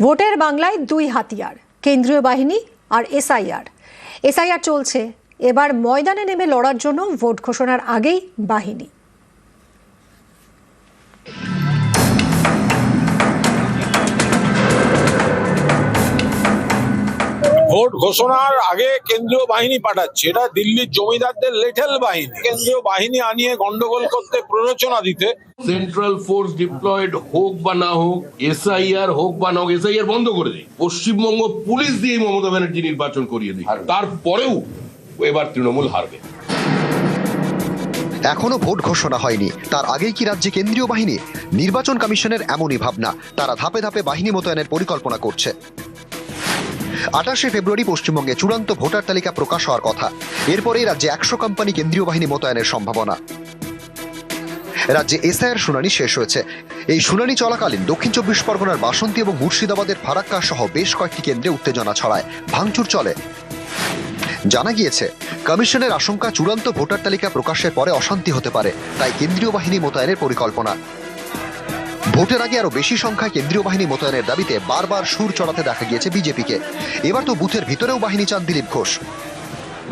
ভোটের বাংলায় দুই হাতিয়ার, কেন্দ্রীয় বাহিনী আর এসআইআর চলছে। এবার ময়দানে নেমে লড়ার জন্য ভোট ঘোষণার আগেই বাহিনী। ভোট ঘোষণার আগে কেন্দ্রীয় বাহিনী পাঠাচ্ছে, এটা দিল্লির জমিদারদের লেটেল বাহিনী। কেন্দ্রীয় বাহিনী আনিয়ে গন্ডগোল করতে, প্ররোচনা দিতে। সেন্ট্রাল ফোর্স ডিপ্লয়েড হোক বা না হোক, এসআইআর হোক বা না হোক, এসআইআর বন্ধ করে দিই। পশ্চিমবঙ্গ পুলিশ দিয়ে মমতা ব্যানার্জি নির্বাচন করিয়ে দিই, তারপরেও এবার তৃণমূল হারবে। এখনো ভোট ঘোষণা হয়নি, তার আগেই কি রাজ্যে কেন্দ্রীয় বাহিনী? নির্বাচন কমিশনের এমনই ভাবনা, তারা ধাপে ধাপে বাহিনী মোতায়েনের পরিকল্পনা করছে। 28 ফেব্রুয়ারি পশ্চিমবঙ্গে চূড়ান্ত ভোটার তালিকা প্রকাশ হওয়ার কথা। এরপরেই রাজ্যে 100 কোম্পানি কেন্দ্রীয় বাহিনী মোতায়েনের সম্ভাবনা। রাজ্যে এসআইআর শুনানি শেষ হয়েছে। এই শুনানি চলাকালীন দক্ষিণ 24 পরগনার বাসন্তী এবং মুর্শিদাবাদের ফারাক্কা সহ বেশ কয়েকটি কেন্দ্রে উত্তেজনা ছড়ায়, ভাঙচুর চলে। জানা গিয়েছে, কমিশনের আশঙ্কা চূড়ান্ত ভোটার তালিকা প্রকাশের পরে অশান্তি হতে পারে, তাই কেন্দ্রীয় বাহিনী মোতায়েনের পরিকল্পনা। ভোটের আগে আরো বেশি সংখ্যায় কেন্দ্রীয় বাহিনী মোতায়েনের দাবিতে বারবার সুর চড়াতে দেখা গিয়েছে বিজেপিকে। এবার তো বুথের ভিতরেও বাহিনী চান দিলীপ ঘোষ।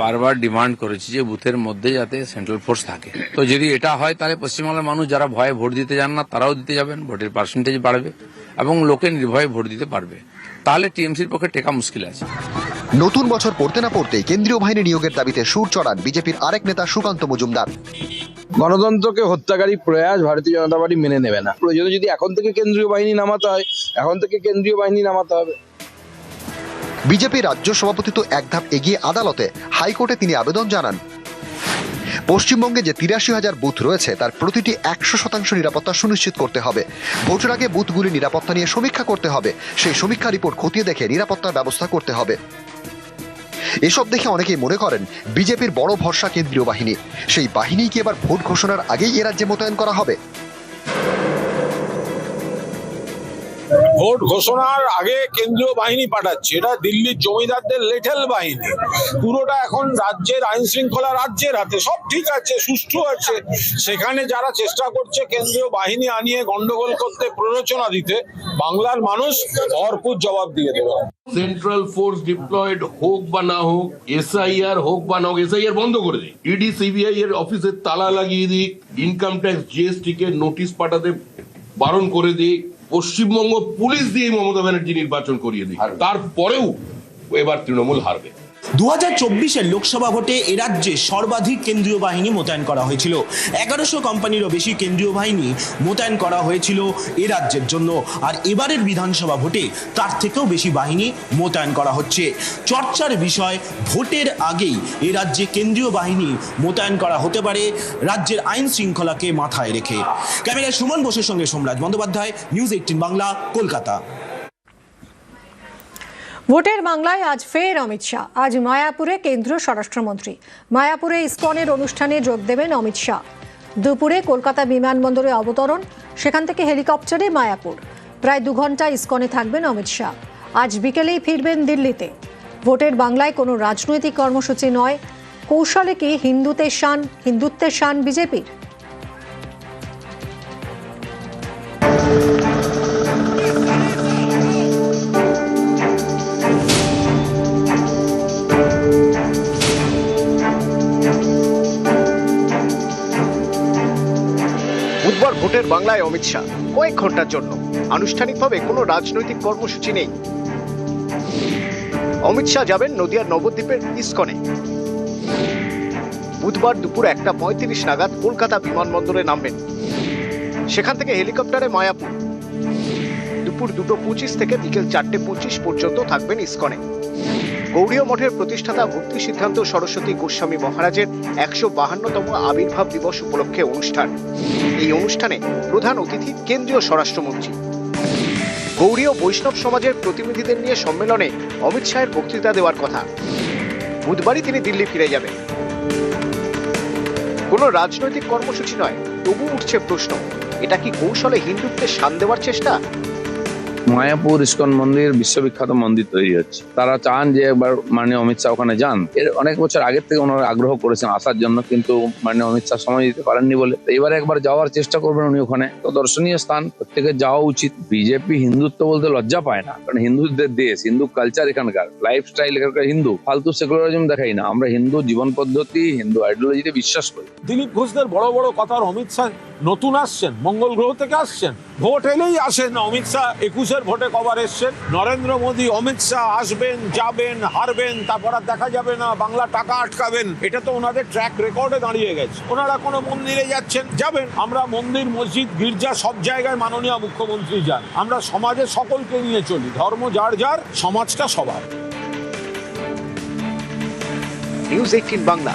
বারবার ডিমান্ড করেছি যে বুথের মধ্যে যাতে সেন্ট্রাল ফোর্স থাকে। তো যদি এটা হয় তাহলে পশ্চিমবাংলার মানুষ যারা ভয়ে ভোট দিতে যান না তারাও দিতে যাবেন, ভোটের পার্সেন্টেজ বাড়বে এবং লোকে নির্ভয়ে ভোট দিতে পারবে। তাহলে টিএমসির পক্ষে টেকা মুশকিল আছে। নতুন বছর পড়তে না পড়তেই কেন্দ্রীয় বাহিনী নিয়োগের দাবিতে সুর চড়ান বিজেপির আরেক নেতা সুকান্ত মজুমদার। গণতন্ত্রকে হত্যাকারী প্রয়াস ভারতীয় জনতা পার্টি মেনে নেবে না। প্রয়োজনে যদি এখন থেকে কেন্দ্রীয় বাহিনী নামাতে হয়, এখন থেকে কেন্দ্রীয় বাহিনী নামাতে হবে। বিজেপি রাজ্য সভাপতি তো এক ধাপ এগিয়ে আদালতে, হাইকোর্টে তিনি আবেদন জানান। পশ্চিমবঙ্গে যে 83,000 বুথ রয়েছে তার প্রতিটি 100% নিরাপত্তা সুনিশ্চিত করতে হবে। ভোটের আগে বুথগুলি নিরাপত্তা নিয়ে সমীক্ষা করতে হবে, সেই সমীক্ষা রিপোর্ট খতিয়ে দেখে নিরাপত্তার ব্যবস্থা করতে হবে। এসব দেখে অনেকেই মনে করেন বিজেপির বড় ভরসা কেন্দ্রীয় বাহিনী। সেই বাহিনী কি এবার ভোট ঘোষণার আগেই এ রাজ্যে মোতায়েন করা হবে? ভোট ঘোষণার আগে কেন্দ্রীয় বাহিনী পাঠাচ্ছে, এটা দিল্লির জমিদারদের লেটেল বাহিনী। পুরোটা এখন রাজ্যের আইন শৃঙ্খলা রাজ্যের হাতে, সব ঠিক আছে, সুষ্ঠু আছে। সেখানে যারা চেষ্টা করছে কেন্দ্রীয় বাহিনী আনিয়ে গন্ডগোল করতে, প্ররোচনা দিতে, বাংলার মানুষ ভরপুর জবাব দিয়ে দেবে। সেন্ট্রাল ফোর্স ডিপ্লয়েড হোক বা না হোক, এসআইআর হোক বা না হোক, এসআইআর বন্ধ করে দিই। ইডি সিবিআই এর অফিসে তালা লাগিয়ে দিই, ইনকাম ট্যাক্স জিএসটি কে নোটিশ পাঠাতে বারণ করে দিই, পশ্চিমবঙ্গ পুলিশ দিয়ে মমতা ব্যানার্জি নির্বাচন করিয়ে দিই, তারপরেও এবার তৃণমূল হারবে। 2024-এর লোকসভা ভোটে এ রাজ্যে সর্বাধিক কেন্দ্রীয় বাহিনী মোতায়েন করা হয়েছিল। 1100 কোম্পানিরও বেশি কেন্দ্রীয় বাহিনী মোতায়েন করা হয়েছিল এ রাজ্যের জন্য। আর এবারের বিধানসভা ভোটে তার থেকেও বেশি বাহিনী মোতায়েন করা হচ্ছে। চর্চার বিষয়, ভোটের আগেই এ রাজ্যে কেন্দ্রীয় বাহিনী মোতায়েন করা হতে পারে রাজ্যের আইন শৃঙ্খলাকে মাথায় রেখে। ক্যামেরায় সুমন বোসের সঙ্গে সোমরাজ বন্দ্যোপাধ্যায়, নিউজ 18 বাংলা, কলকাতা। ভোটের বাংলায় আজ ফের অমিত শাহ। আজ মায়াপুরে কেন্দ্রীয় স্বরাষ্ট্রমন্ত্রী। মায়াপুরে ইসকনের অনুষ্ঠানে যোগ দেবেন অমিত শাহ। দুপুরে কলকাতা বিমানবন্দরে অবতরণ, সেখান থেকে হেলিকপ্টারে মায়াপুর। প্রায় 2 ঘন্টা ইসকনে থাকবেন অমিত শাহ। আজ বিকেলেই ফিরবেন দিল্লিতে। ভোটের বাংলায় কোনো রাজনৈতিক কর্মসূচি নয়, কৌশলে কি হিন্দুত্বের শান বিজেপির? বুধবার ভোটের বাংলায় অমিত শাহ কয়েক ঘন্টার জন্য। আনুষ্ঠানিকভাবে কোনো রাজনৈতিক কর্মসূচি নেই। অমিত শাহ যাবেন নদিয়ার নবদ্বীপের ইসকনে। বুধবার দুপুর 1:35 নাগাদ কলকাতা বিমানবন্দরে নামবেন, সেখান থেকে হেলিকপ্টারে মায়াপুর। দুপুর 2:25 থেকে বিকেল 4:25 পর্যন্ত থাকবেন ইসকনে। গৌড়ীয় মঠের প্রতিষ্ঠাতা ভক্তি সিদ্ধান্ত সরস্বতী গোস্বামী মহারাজের 152তম আবির্ভাব দিবস উপলক্ষে অনুষ্ঠান। এই অনুষ্ঠানে প্রধান অতিথি কেন্দ্রীয় স্বরাষ্ট্রমন্ত্রী। গৌড়ীয় বৈষ্ণব সমাজের প্রতিনিধিদের নিয়ে সম্মেলনে অমিত শাহের বক্তৃতা দেওয়ার কথা। বুধবারই তিনি দিল্লি ফিরে যাবেন। কোনো রাজনৈতিক কর্মসূচি নয়, তবু উঠছে প্রশ্ন, এটা কি কৌশলে হিন্দুত্বের শান দেওয়ার চেষ্টা? মায়াপুর ইস্কন মন্দির বিশ্ববিখ্যাত মন্দির তৈরি হচ্ছে, তারা চান যে একবার মাননীয় অমিত শাহ ওখানে যান। এর অনেক বছর আগের থেকে ওনারা আগ্রহ করেছেন আসার জন্য, কিন্তু মাননীয় অমিত শাহ সময় দিতে পারেননি বলে এবারে একবার যাওয়ার চেষ্টা করবেন উনি ওখানে। তো দর্শনীয় স্থান, প্রত্যেকের যাওয়া উচিত। বিজেপি হিন্দুত্ব বলতে লজ্জা পায় না, কারণ হিন্দুদের দেশ, হিন্দু কালচার এখানকার, লাইফস্টাইল এখানকার হিন্দু, ফালতু সেকুলারিজম দেখাই না। আমরা হিন্দু জীবন পদ্ধতি, হিন্দু আইডিওলজিতে বিশ্বাস করি। দিলীপ ঘোষদের বড় বড় কথার অমিত শাহ নতুন আসছেন, মঙ্গল গ্রহ থেকে আসছেন, ভোট এলেই আসেন। অমিত শাহ 21-এর ভোটে কবার এসছেন? নরেন্দ্র মোদী অমিত শাহ আসবেন, যাবেন, হারবেন, তারপর আর দেখা যাবে না, বাংলা টাকা আটকাবেন। এটা তো ওনাদের ট্র্যাক রেকর্ডে দাঁড়িয়ে গেছে। ওনারা কোনো মন্দিরে যাচ্ছেন, যাবেন। আমরা মন্দির, মসজিদ, গির্জা সব জায়গায় মাননীয় মুখ্যমন্ত্রী যান। আমরা সমাজের সকলকে নিয়ে চলি, ধর্ম যার যার, সমাজটা সবার। নিউজ 18 বাংলা।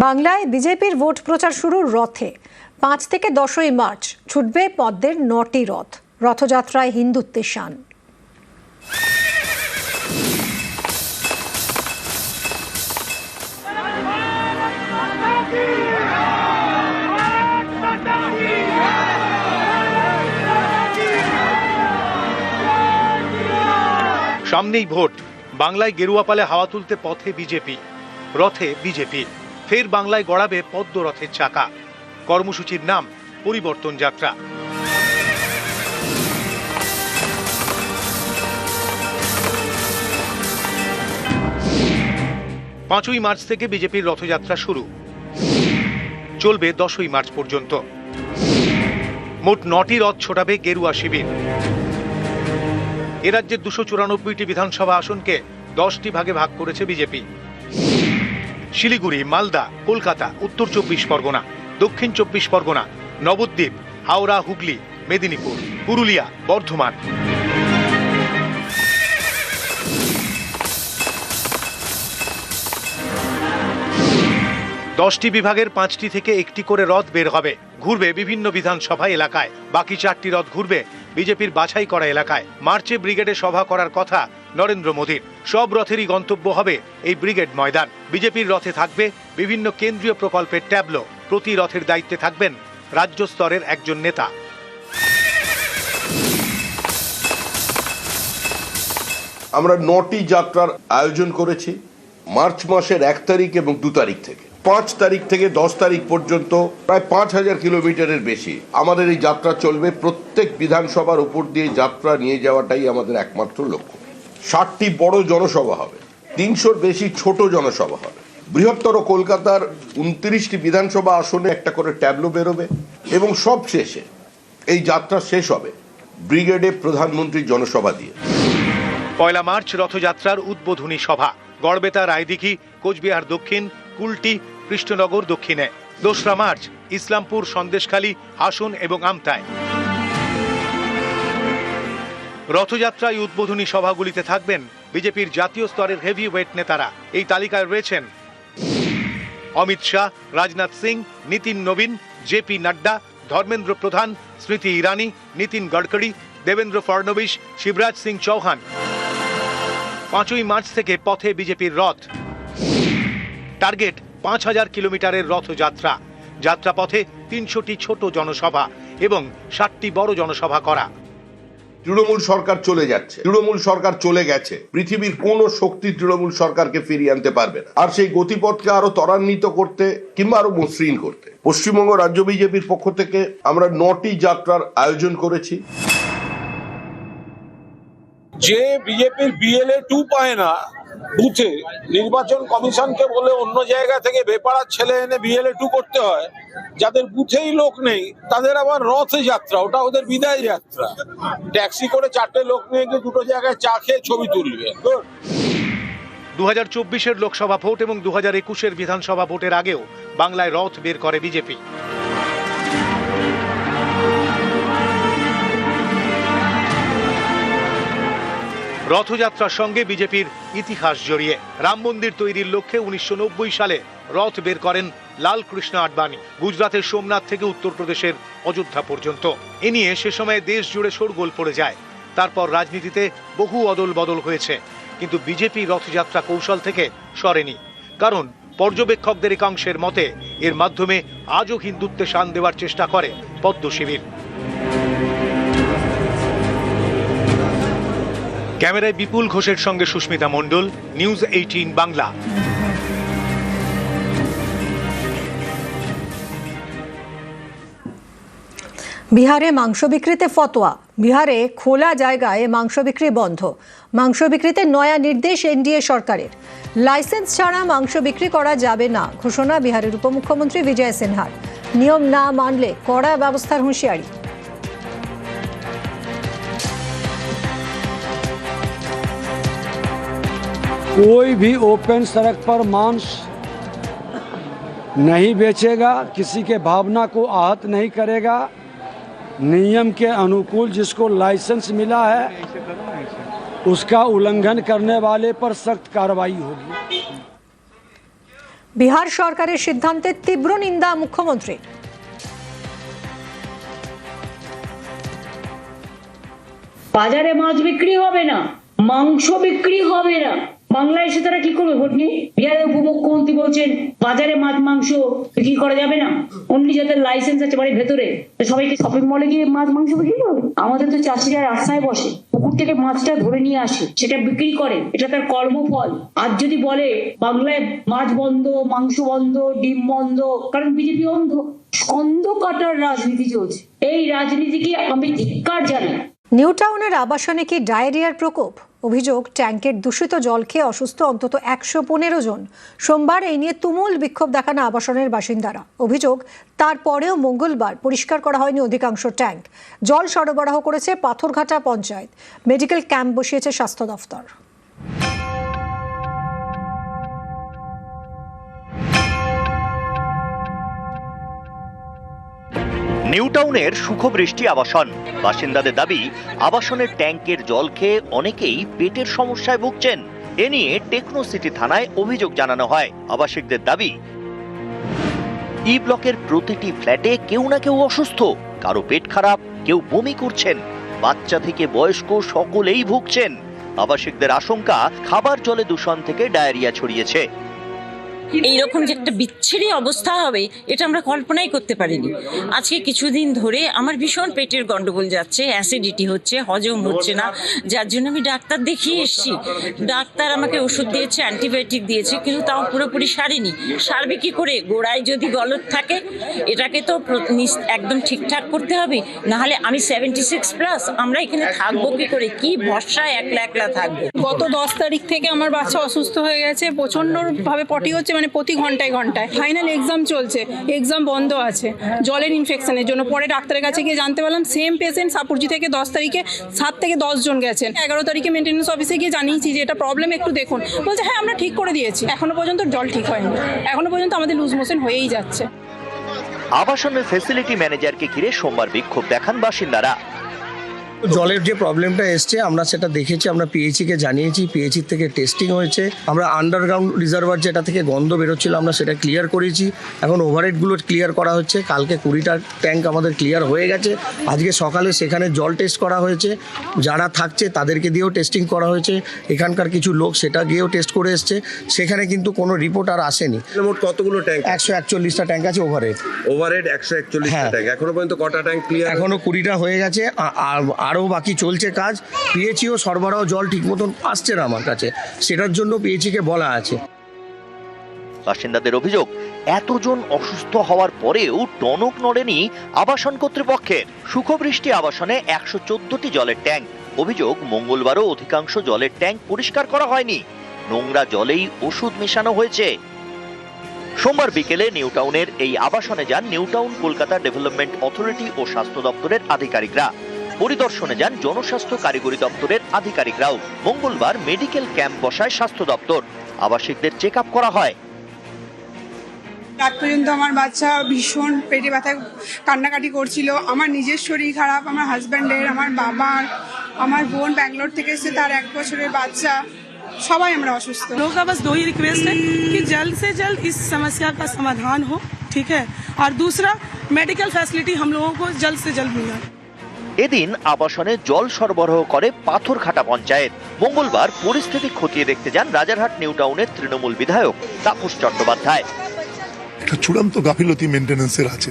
বাংলায় বিজেপির ভোট প্রচার শুরু রথে। 5 থেকে 10ই মার্চ ছুটবে পদ্মের 9টি রথ। রথযাত্রায় হিন্দুত্বের শান। সামনেই ভোট, বাংলায় গেরুয়া পালে হাওয়া তুলতে পথে বিজেপি, রথে বিজেপি। ফের বাংলায় গড়াবে পদ্ম রথের চাকা। কর্মসূচির নাম পরিবর্তন যাত্রা। 5ই মার্চ থেকে বিজেপির রথযাত্রা শুরু, চলবে 10ই মার্চ পর্যন্ত। মোট 9টি রথ ছোটাবে গেরুয়া শিবির। এ রাজ্যের 294টি বিধানসভা আসনকে 10টি ভাগে ভাগ করেছে বিজেপি। শিলিগুড়ি, মালদা, কলকাতা, উত্তর 24 পরগনা, দক্ষিণ 24 পরগনা, নবদ্বীপ, হাওড়া, হুগলি, মেদিনীপুর, পুরুলিয়া, বর্ধমান। দশটি বিভাগের 5টি থেকে একটি করে রথ বের হবে, ঘুরবে বিভিন্ন বিধানসভা এলাকায়। বাকি 4টি রথ ঘুরবে বিজেপির বাছাই করা এলাকায়। মার্চে ব্রিগেডে সভা করার কথা নরেন্দ্র মোদীর। সব রথেরই গন্তব্য হবে এই ব্রিগেড ময়দান। বিজেপির রথে থাকবে বিভিন্ন কেন্দ্রীয় প্রকল্পের ট্যাবলো। প্রতি রথের দায়িত্বে থাকবেন রাজ্য স্তরের একজন নেতা। আমরা 9টি যাত্রার আয়োজন করেছি মার্চ মাসের 1 তারিখ এবং 2 তারিখ থেকে। 5 তারিখ থেকে 10 তারিখ পর্যন্ত প্রায় 5000 কিলোমিটারের বেশি আমাদের এই যাত্রা চলবে। প্রত্যেক বিধানসভার উপর দিয়ে যাত্রা নিয়ে যাওয়াটাই আমাদের একমাত্র লক্ষ্য। 60টি বড় জনসভা হবে, 300-র বেশি ছোট জনসভা হবে। বৃহত্তর কলকাতার 29টি বিধানসভা আসনে একটা করে ট্যাবলো বেরোবে এবং সব শেষে এই যাত্রা শেষ হবে ব্রিগেডে প্রধানমন্ত্রী জনসভা দিয়ে। 1 মার্চ রথযাত্রার উদ্বোধনী সভা গড়বেতা, রায়দিঘি, কোচবিহার দক্ষিণ, কুলটি, কৃষ্ণনগর দক্ষিণে। 2 মার্চ ইসলামপুর, সন্দেশখালী, হাসন এবং আমতায়। রথযাত্রায় উদ্বোধনী সভাগুলিতে থাকবেন বিজেপির জাতীয় স্তরের হেভি ওয়েট নেতারা। এই তালিকায় রয়েছেন অমিত শাহ, রাজনাথ সিং, নীতিন নবীন, জেপি নাড্ডা, ধর্মেন্দ্র প্রধান, স্মৃতি ইরানি, নীতিন গডকরি, দেবেন্দ্র ফডনবিস, শিবরাজ সিং চৌহান। 5ই মার্চ থেকে পথে বিজেপির রথ। টার্গেট 5000 কিলোমিটারের রথযাত্রা। যাত্রাপথে 300টি ছোট জনসভা এবং 60টি বড় জনসভা করা। তৃণমূল সরকার চলে যাচ্ছে, তৃণমূল সরকার চলে গেছে। পৃথিবীর কোনো শক্তি তৃণমূল সরকারকে ফিরিয়ে আনতে পারবে না। আর সেই গতিপথকে আরো ত্বরান্বিত করতে কিংবা আরো মসৃণ করতে পশ্চিমবঙ্গ রাজ্য বিজেপির পক্ষ থেকে আমরা 9টি যাত্রার আয়োজন করেছি। যে বিজেপির BLA 2 পায় না বুথে, নির্বাচন কমিশনকে বলে অন্য জায়গা থেকে বেপাড়ার ছেলে এনে BLA 2 করতে হয়, যাদের বুথেই লোক নেই তাদের আবার রথে যাত্রা, ওটা ওদের বিদায় যাত্রা। ট্যাক্সি করে 4টে লোক নিয়ে গিয়ে 2টো জায়গায় চা খেয়ে ছবি তুলবে। 2024-এর লোকসভা ভোট এবং 2021-এর বিধানসভা ভোটের আগেও বাংলায় রথ বের করে বিজেপি। রথযাত্রার সঙ্গে বিজেপির ইতিহাস জড়িয়ে। রাম মন্দির তৈরির লক্ষ্যে 1990 সালে রথ বের করেন লালকৃষ্ণ আডবাণী, গুজরাতের সোমনাথ থেকে উত্তরপ্রদেশের অযোধ্যা পর্যন্ত। এ নিয়ে সে সময় দেশ জুড়ে শোরগোল পড়ে যায়। তারপর রাজনীতিতে বহু অদল বদল হয়েছে, কিন্তু বিজেপি রথযাত্রা কৌশল থেকে সরেনি। কারণ পর্যবেক্ষকদের একাংশের মতে এর মাধ্যমে আজও হিন্দুত্বে শান দেওয়ার চেষ্টা করে পদ্ম শিবির। ক্যামেরায় বিপুল ঘোষের সঙ্গে সুস্মিতা মণ্ডল, নিউজ 18 বাংলা। বিহারে মাংস বিক্রিতে ফতোয়া। বিহারে খোলা জায়গায় মাংস বিক্রি বন্ধ। মাংস বিক্রিতে নয়া নির্দেশ এনডিএ সরকারের। লাইসেন্স ছাড়া মাংস বিক্রি করা যাবে না ঘোষণা বিহারের উপমুখ্যমন্ত্রী বিজয় সিনহার। নিয়ম না মানলে কড়া ব্যবস্থার হুঁশিয়ারি। कोई भी ओपन सड़क पर मांस नहीं बेचेगा, किसी के भावना को आहत नहीं करेगा। नियम के अनुकूल जिसको लाइसेंस मिला है उसका उल्लंघन करने वाले पर सख्त कार्रवाई होगी। বিহার সরকারের সিদ্ধান্তের তীব্র নিন্দা মুখ্যমন্ত্রী। বাজারে মাছ বিক্রি হবে না, মাংস বিক্রি হবে না। বাংলায় এসে তারা কি করবে ভোট নিয়ে? বিহারের উপমুখ্যমন্ত্রী বলছেন বাজারে মাছ মাংস বিক্রি করা যাবে না, অনলি যাদের লাইসেন্স আছে বাড়ির ভেতরে। সবাইকে শপিং মলে গিয়ে মাছ মাংস বিক্রি করবে? আমাদের তো চাষিরা রাস্তায় বসে, পুকুর থেকে মাছটা ধরে নিয়ে আসে, সেটা বিক্রি করে, এটা তার কর্মফল। আজ যদি বলে বাংলায় মাছ বন্ধ, মাংস বন্ধ, ডিম বন্ধ, কারণ বিজেপি অন্ধ, স্কন্ধ কাটার রাজনীতি চলছে। এই রাজনীতিকে আমি ধিক্কার জানাই। নিউ টাউনের আবাসনে কি ডায়রিয়ার প্রকোপ? অভিযোগ, ট্যাঙ্কের দূষিত জল খেয়ে অসুস্থ অন্তত 115 জন। সোমবার এই নিয়ে তুমুল বিক্ষোভ দেখান আবাসনের বাসিন্দারা। অভিযোগ, তারপরেও মঙ্গলবার পরিষ্কার করা হয়নি অধিকাংশ ট্যাঙ্ক। জল সরবরাহ করেছে পাথরঘাটা পঞ্চায়েত। মেডিকেল ক্যাম্প বসিয়েছে স্বাস্থ্য দফতর। নিউ টাউনের সুখবৃষ্টি আবাসন। বাসিন্দাদের দাবি, আবাসনের ট্যাঙ্কের জল খেয়ে অনেকেই পেটের সমস্যায় ভুগছেন। এ নিয়ে টেকনো সিটি থানায় অভিযোগ জানানো হয়। আবাসিকদের দাবি, ই ব্লকের প্রতিটি ফ্ল্যাটে কেউ না কেউ অসুস্থ, কারো পেট খারাপ, কেউ বমি করছেন, বাচ্চা থেকে বয়স্ক সকলেই ভুগছেন। আবাসিকদের আশঙ্কা, খাবার জলে দূষণ থেকে ডায়রিয়া ছড়িয়েছে। এইরকম যে একটা বিচ্ছিরি অবস্থা হবে এটা আমরা কল্পনাই করতে পারিনি। আজকে কিছুদিন ধরে আমার ভীষণ পেটের গন্ডগোল যাচ্ছে, অ্যাসিডিটি হচ্ছে, হজম হচ্ছে না, যার জন্য আমি ডাক্তার দেখিয়ে এসেছি। ডাক্তার আমাকে ওষুধ দিয়েছে, অ্যান্টিবায়োটিক দিয়েছে, কিন্তু তাও পুরোপুরি সারেনি। সারবে কি করে? গোড়ায় যদি গলদ থাকে এটাকে তো একদম ঠিকঠাক করতে হবে, নাহলে আমি 76+, আমরা এখানে থাকবো কি করে? কি ভরসায় একলা একলা থাকবো? গত 10 তারিখ থেকে আমার বাচ্চা অসুস্থ হয়ে গেছে, প্রচন্ড ভাবে পটি হচ্ছে, মানে প্রতি ঘন্টায় ঘন্টায়। ফাইনাল এক্সাম চলছে, এক্সাম বন্ধ আছে জলের ইনফেকশনের জন্য। পরে ডাক্তারের কাছে গিয়ে জানতে পারলাম সেম পেশেন্ট সাপুরজি থেকে 10 তারিখে 7 থেকে 10 জন গেছেন। 11 তারিখে মেনটেন্যান্স অফিসে গিয়ে জানিয়েছি যে এটা প্রবলেম, একটু দেখুন। বলছে হ্যাঁ আমরা ঠিক করে দিয়েছি। এখনো পর্যন্ত জল ঠিক হয়নি, এখনো পর্যন্ত আমাদের লুজ মোশন হয়েই যাচ্ছে। আবাসনের ফ্যাসিলিটি ম্যানেজারকে ঘিরে সোমবার বিক্ষোভ দেখান বাসিন্দারা। জলের যে প্রবলেমটা এসছে আমরা সেটা দেখেছি, আমরা পিএইচি-কে জানিয়েছি, পিএইচি থেকে টেস্টিং হয়েছে। আমরা আন্ডারগ্রাউন্ড রিজার্ভার যেটা থেকে গন্ধ বেরোচ্ছিল আমরা সেটা ক্লিয়ার করেছি। এখন ওভারহেডগুলো ক্লিয়ার করা হচ্ছে। কালকে 20টা ট্যাঙ্ক আমাদের ক্লিয়ার হয়ে গেছে। আজকে সকালে সেখানে জল টেস্ট করা হয়েছে, যারা থাকছে তাদেরকে দিয়েও টেস্টিং করা হয়েছে। এখানকার কিছু লোক সেটা গিয়েও টেস্ট করে এসছে, সেখানে কিন্তু কোনো রিপোর্ট আর আসেনি। মোট কতগুলো ট্যাঙ্ক? 141টা ট্যাঙ্ক আছে ওভারহেড। 141টা ট্যাঙ্ক। এখনো পর্যন্ত কটা ট্যাঙ্ক ক্লিয়ার? এখনো 20টা হয়ে গেছে, আরও বাকি চলছে কাজ। পিএইচিও সরবরাহ জল ঠিক মতন আসছে না আমার কাছে, সেটার জন্য পিএইচিকে বলা আছে। বাসিন্দাদের অভিযোগ, এতজন অসুস্থ হওয়ার পরেও টনক নড়েনি আবাসন কর্তৃপক্ষের। সুখবৃষ্টি আবাসনে 114টি জলের ট্যাঙ্ক। অভিযোগ, মঙ্গলবারও অধিকাংশ জলের ট্যাঙ্ক পরিষ্কার করা হয়নি, নোংরা জলেই ওষুধ মেশানো হয়েছে। সোমবার বিকেলে নিউ টাউনের এই আবাসনে যান New Town Kolkata development authority ও স্বাস্থ্য দপ্তরের আধিকারিকরা। পরিদর্শনে যান জনস্বাস্থ্য কারিগরি দপ্তরের আধিকারিকরাও। মঙ্গলবার মেডিকেল ক্যাম্প বসায় স্বাস্থ্য দপ্তর। আবাসিকদের চেক আপ করা হয়। রাত পর্যন্ত আমার বাচ্চা ভীষণ পেটে ব্যথা কান্নাকাটি করছিল। আমার নিজের শরীর খারাপ, আমার হাজব্যান্ডের, আমার বাবার, আমার বোন ব্যাঙ্গালোর থেকে এসে তার 1 বছরের বাচ্চা, সবাই আমরা অসুস্থ। लोगों का बस 2 ही रिक्वेस्ट है कि जल्द से जल्द इस समस्या का समाधान हो, ठीक है, और दूसरा मेडिकल फैसिलिटी हम लोगों को जल्द से जल्द मिले। এদিন আবাসনে জল সরবরাহ করে পাথরঘাটা পঞ্চায়েত। মঙ্গলবার পরিস্থিতি খতিয়ে দেখতে যান রাজারহাট নিউ টাউনের তৃণমূল বিধায়ক তাপস চট্টোপাধ্যায়। একটা চূড়ান্ত গাফিলতি মেনটেন্যান্সের আছে।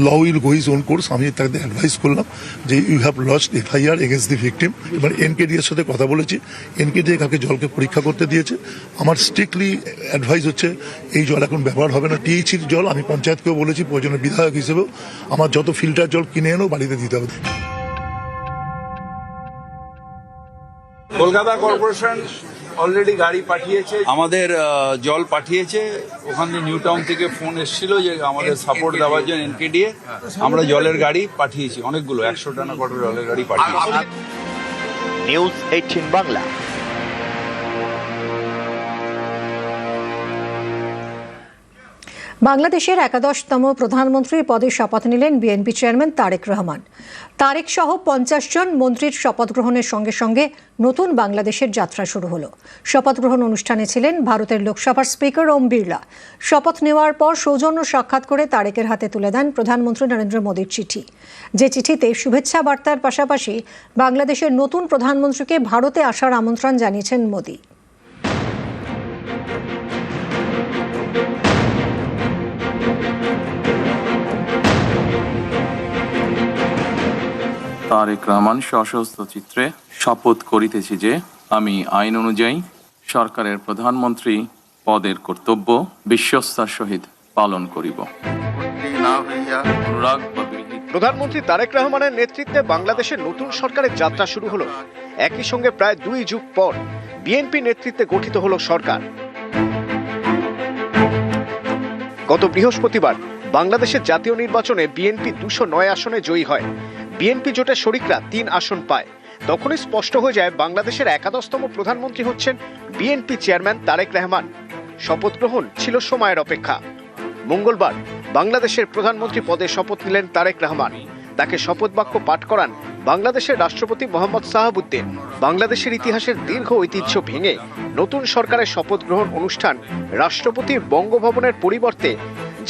Law will go his own course. আমি তাদের অ্যাডভাইস করলাম যে you have lost FIR against the victim. এবার এনকেডি এর সাথে কথা বলেছি, এনকেডি কালকে জলকে পরীক্ষা করতে দিয়েছে। আমার স্ট্রিক্টলি অ্যাডভাইস হচ্ছে এই জল এখন ব্যবহার হবে না। টিএইচির জল আমি পঞ্চায়েতকেও বলেছি, প্রয়োজনে বিধায়ক হিসেবেও আমার যত ফিল্টার জল কিনে এনেও বাড়িতে দিতে হবে। কলকাতা কর্পোরেশন অলরেডি গাড়ি পাঠিয়েছে, আমাদের জল পাঠিয়েছে। ওখান থেকে নিউ টাউন থেকে ফোন এসেছিল যে আমাদের সাপোর্ট দেওয়ার জন্য এনকেডিএ। আমরা জলের গাড়ি পাঠিয়েছি, অনেকগুলো 100 টানা কত জলের গাড়ি পাঠিয়েছি। নিউজ 18 বাংলা। বাংলাদেশের 11তম প্রধানমন্ত্রী পদে শপথ নিলেন বিএনপি চেয়ারম্যান তারেক রহমান। তারেক সহ 50 জন মন্ত্রীর শপথ গ্রহণের সঙ্গে সঙ্গে নতুন বাংলাদেশের যাত্রা শুরু হলো। শপথ গ্রহণ অনুষ্ঠানে ছিলেন ভারতের লোকসভার স্পিকার ওম বিড়লা। শপথ নেওয়ার পর সৌজন্য সাক্ষাৎ করে তারেকের হাতে তুলে দেন প্রধানমন্ত্রী নরেন্দ্র মোদীর চিঠি, যে চিঠিতে শুভেচ্ছা বার্তার পাশাপাশি বাংলাদেশের নতুন প্রধানমন্ত্রীকে ভারতে আসার আমন্ত্রণ জানিয়েছেন মোদী। তারেক রহমান সশস্ত্র চিত্রে শপথ করিতেছি যে আমি আইন অনুযায়ী সরকারের প্রধানমন্ত্রী পদের কর্তব্য বিশ্বস্তার সহিত পালন করিব। প্রধানমন্ত্রী তারেক রহমানের নেতৃত্বে বাংলাদেশের নতুন সরকারের যাত্রা শুরু হলো। একই সঙ্গে প্রায় 2 যুগ পর বিএনপি নেতৃত্বে গঠিত হলো সরকার। গত বৃহস্পতিবার বাংলাদেশের জাতীয় নির্বাচনে বিএনপি 209 আসনে জয়ী হয়। বিএনপি জোটের শরিকরা 3 আসন পায়। তখনই স্পষ্ট হয়ে যায় বাংলাদেশের 11তম প্রধানমন্ত্রী হচ্ছেন বিএনপি চেয়ারম্যান তারেক রহমান। শপথ গ্রহণ ছিল সময়ের অপেক্ষা। মঙ্গলবার বাংলাদেশের প্রধানমন্ত্রী পদে শপথ নিলেন তারেক রহমান। তাকে শপথ বাক্য পাঠ করান বাংলাদেশের রাষ্ট্রপতি মোহাম্মদ সাহাবুদ্দিন। বাংলাদেশের ইতিহাসের দীর্ঘ ঐতিহ্য ভেঙে নতুন সরকারের শপথ গ্রহণ অনুষ্ঠান রাষ্ট্রপতির বঙ্গভবনের পরিবর্তে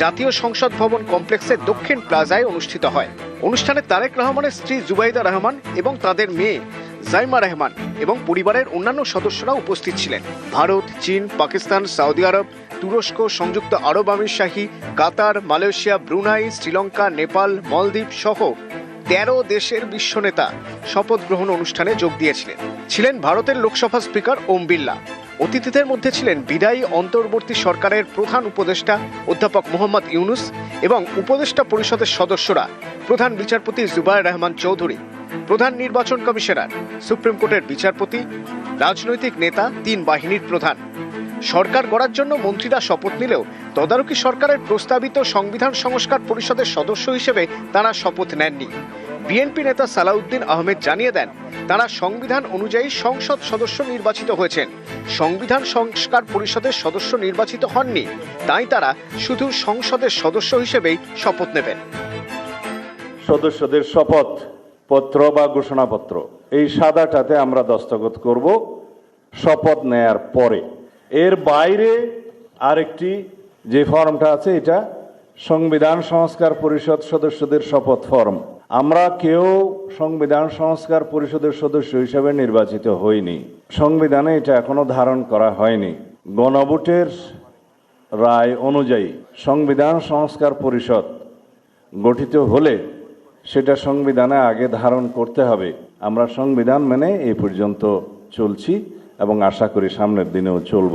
জাতীয় সংসদ ভবন কমপ্লেক্সের দক্ষিণ প্লাজায় অনুষ্ঠিত হয়। অনুষ্ঠানে তারেক রহমানের স্ত্রী জুবাইদা রহমান এবং তাদের মেয়ে জাইমা রহমান এবং পরিবারের অন্যান্য সদস্যরা উপস্থিত ছিলেন। ভারত, চীন, পাকিস্তান, সৌদি আরব, তুরস্ক, সংযুক্ত আরব আমিরশাহী, কাতার, মালয়েশিয়া, ব্রুনাই, শ্রীলঙ্কা, নেপাল, মলদ্বীপ সহ 13 দেশের বিশ্ব নেতা শপথ গ্রহণ অনুষ্ঠানে যোগ দিয়েছিলেন। ছিলেন ভারতের লোকসভা স্পিকার ওম বিড়লা। অতিথিদের মধ্যে ছিলেন বিদায়ী অন্তর্বর্তী সরকারের প্রধান উপদেষ্টা অধ্যাপক মোহাম্মদ ইউনুস এবং উপদেষ্টা পরিষদের সদস্যরা প্রধান বিচারপতি জুবায়ের রহমান চৌধুরী, প্রধান নির্বাচন কমিশনার, সুপ্রিম কোর্টের বিচারপতি, রাজনৈতিক নেতা, 3 বাহিনীর প্রধান। সরকার গড়ার জন্য মন্ত্রীরা শপথ নিলেও তদারকি সরকারের প্রস্তাবিত সংবিধান সংস্কার পরিষদের সদস্য হিসেবে তারা শপথ নেননি। বিএনপি নেতা সালাউদ্দিন আহমেদ জানিয়ে দেন, তারা সংবিধান অনুযায়ী সংসদ সদস্য নির্বাচিত হয়েছেন, সংবিধান সংস্কার পরিষদের সদস্য নির্বাচিত হননি। তাই তারা শুধু সংসদের সদস্য হিসেবেই শপথ নেবেন। সদস্যদের শপথ পত্র বা ঘোষণাপত্র এই সাদাটাতে আমরা দস্তখত করব শপথ নেয়ার পরে। এর বাইরে আরেকটি যে ফর্মটা আছে, এটা সংবিধান সংস্কার পরিষদ সদস্যদের শপথ ফর্ম। আমরা কেউ সংবিধান সংস্কার পরিষদের সদস্য হিসেবে নির্বাচিত হইনি। সংবিধানে এটা এখনো ধারণ করা হয়নি। গণভোটের রায় অনুযায়ী সংবিধান সংস্কার পরিষদ গঠিত হলে সেটা সংবিধানে আগে ধারণ করতে হবে। আমরা সংবিধান মেনে এই পর্যন্ত চলছি এবং আশা করি সামনের দিনেও চলব।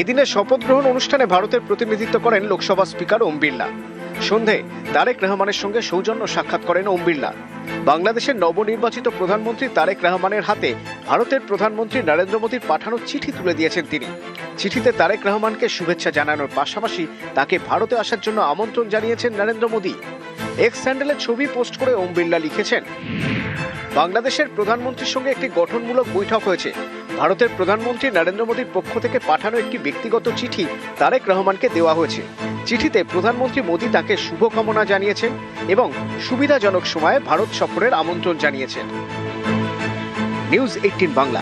এদিনের শপথ গ্রহণ অনুষ্ঠানে ভারতের প্রতিনিধিত্ব করেন লোকসভা স্পিকার ওম বিড়লা। সন্ধে তারেক রহমানের সঙ্গে সৌজন্য সাক্ষাৎ করেন ওম বিড়লা। বাংলাদেশের নবনির্বাচিত প্রধানমন্ত্রী তারেক রহমানের হাতে ভারতের প্রধানমন্ত্রী নরেন্দ্র মোদীর পাঠানো চিঠি তুলে দিয়েছেন তিনি। চিঠিতে তারেক রহমানকে শুভেচ্ছা জানানোর পাশাপাশি তাকে ভারতে আসার জন্য আমন্ত্রণ জানিয়েছেন নরেন্দ্র মোদী। এক্স হ্যান্ডেলে ছবি পোস্ট করে ওম বিড়লা লিখেছেন, বাংলাদেশের প্রধানমন্ত্রীর সঙ্গে একটি গঠনমূলক বৈঠক হয়েছে। ভারতের প্রধানমন্ত্রী নরেন্দ্র মোদীর পক্ষ থেকে পাঠানো একটি ব্যক্তিগত চিঠি তারেক রহমানকে দেওয়া হয়েছে। চিঠিতে প্রধানমন্ত্রী মোদী তাকে শুভকামনা জানিয়েছেন এবং সুবিধাজনক সময়ে ভারত সফরের আমন্ত্রণ জানিয়েছেন। নিউজ 18 বাংলা।